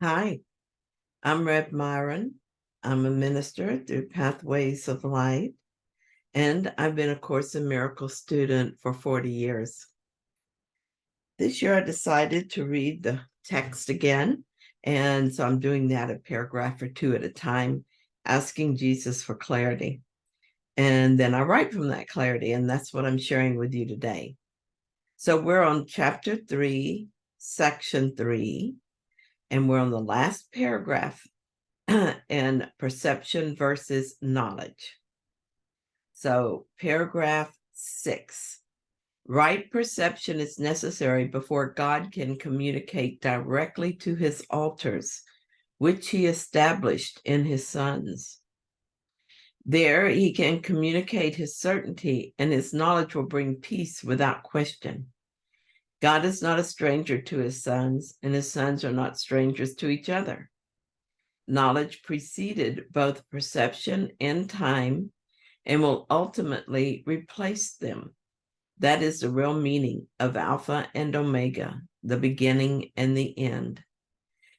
Hi, I'm Reb Myron. I'm a minister through Pathways of Light, and I've been a Course in Miracles student for 40 years. This year, I decided to read the text again, and so I'm doing that a paragraph or two at a time, asking Jesus for clarity. And then I write from that clarity, and that's what I'm sharing with you today. So we're on chapter 3, section 3, and we're on the last paragraph and perception versus knowledge. So paragraph 6, right perception is necessary before God can communicate directly to his altars, which he established in his sons. There he can communicate his certainty, and his knowledge will bring peace without question. God is not a stranger to his sons, and his sons are not strangers to each other. Knowledge preceded both perception and time and will ultimately replace them. That is the real meaning of Alpha and Omega, the beginning and the end.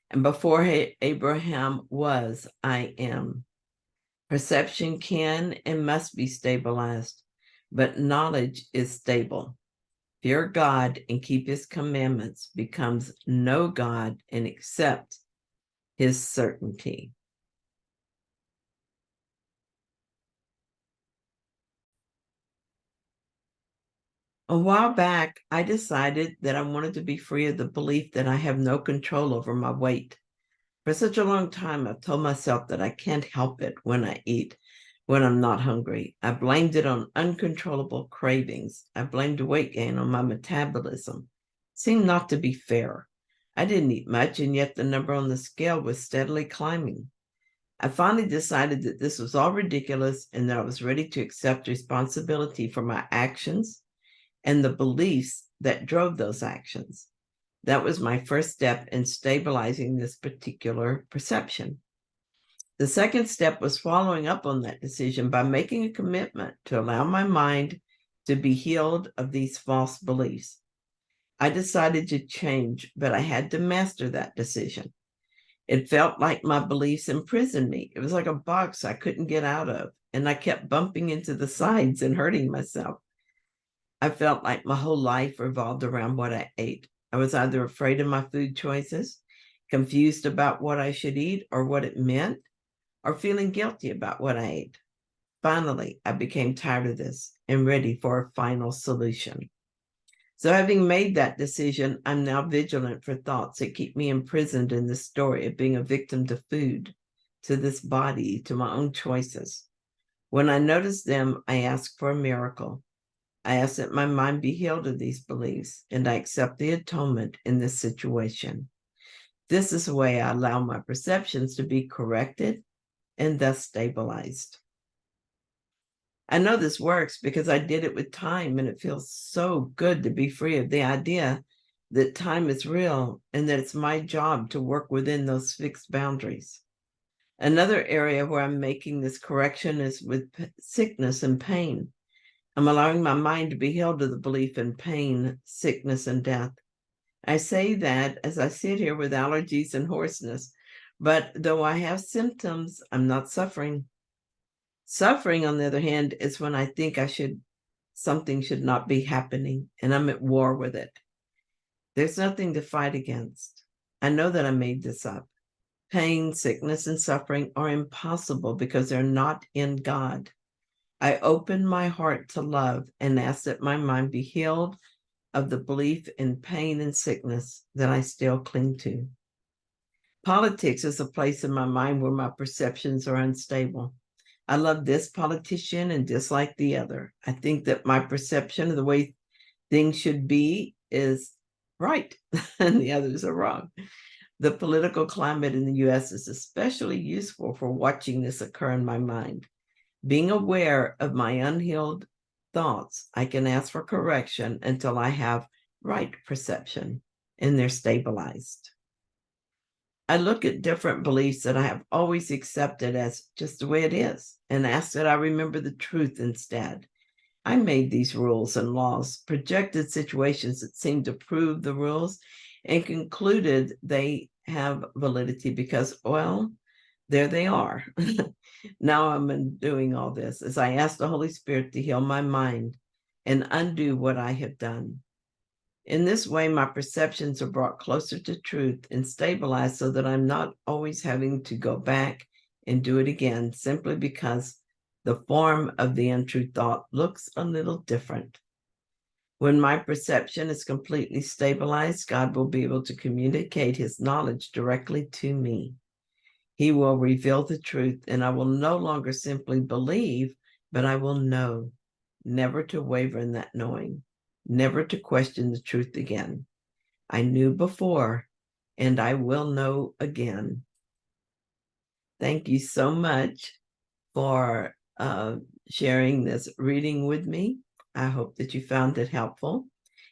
And before Abraham was, I am. Perception can and must be stabilized, but knowledge is stable. Fear God and keep his commandments becomes know God and accept his certainty. A while back, I decided that I wanted to be free of the belief that I have no control over my weight. For such a long time, I've told myself that I can't help it when I eat, when I'm not hungry. I blamed it on uncontrollable cravings. I blamed weight gain on my metabolism. It seemed not to be fair. I didn't eat much, and yet the number on the scale was steadily climbing. I finally decided that this was all ridiculous and that I was ready to accept responsibility for my actions and the beliefs that drove those actions. That was my first step in stabilizing this particular perception. The second step was following up on that decision by making a commitment to allow my mind to be healed of these false beliefs. I decided to change, but I had to master that decision. It felt like my beliefs imprisoned me. It was like a box I couldn't get out of, and I kept bumping into the sides and hurting myself. I felt like my whole life revolved around what I ate. I was either afraid of my food choices, confused about what I should eat or what it meant, or feeling guilty about what I ate. Finally, I became tired of this and ready for a final solution. So, having made that decision, I'm now vigilant for thoughts that keep me imprisoned in this story of being a victim to food, to this body, to my own choices. When I notice them, I ask for a miracle. I ask that my mind be healed of these beliefs, and I accept the atonement in this situation. This is the way I allow my perceptions to be corrected and thus stabilized. I know this works because I did it with time, and it feels so good to be free of the idea that time is real and that it's my job to work within those fixed boundaries. Another area where I'm making this correction is with sickness and pain. I'm allowing my mind to be healed to the belief in pain, sickness, and death. I say that as I sit here with allergies and hoarseness, but though I have symptoms, I'm not suffering. Suffering, on the other hand, is when I think something should not be happening, and I'm at war with it. There's nothing to fight against. I know that I made this up. Pain, sickness, and suffering are impossible because they're not in God. I open my heart to love and ask that my mind be healed of the belief in pain and sickness that I still cling to. Politics is a place in my mind where my perceptions are unstable. I love this politician and dislike the other. I think that my perception of the way things should be is right and the others are wrong. The political climate in the US is especially useful for watching this occur in my mind. Being aware of my unhealed thoughts, I can ask for correction until I have right perception and they're stabilized. I look at different beliefs that I have always accepted as just the way it is and ask that I remember the truth instead. I made these rules and laws, projected situations that seem to prove the rules, and concluded they have validity because, well, there they are. Now I'm doing all this as I ask the Holy Spirit to heal my mind and undo what I have done. In this way, my perceptions are brought closer to truth and stabilized so that I'm not always having to go back and do it again simply because the form of the untrue thought looks a little different. When my perception is completely stabilized, God will be able to communicate his knowledge directly to me. He will reveal the truth, and I will no longer simply believe, but I will know, never to waver in that knowing, never to question the truth again. I knew before, and I will know again. Thank you so much for sharing this reading with me. I hope that you found it helpful.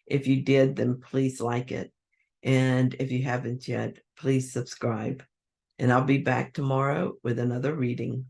If you did, then please like it. And if you haven't yet, please subscribe. And I'll be back tomorrow with another reading.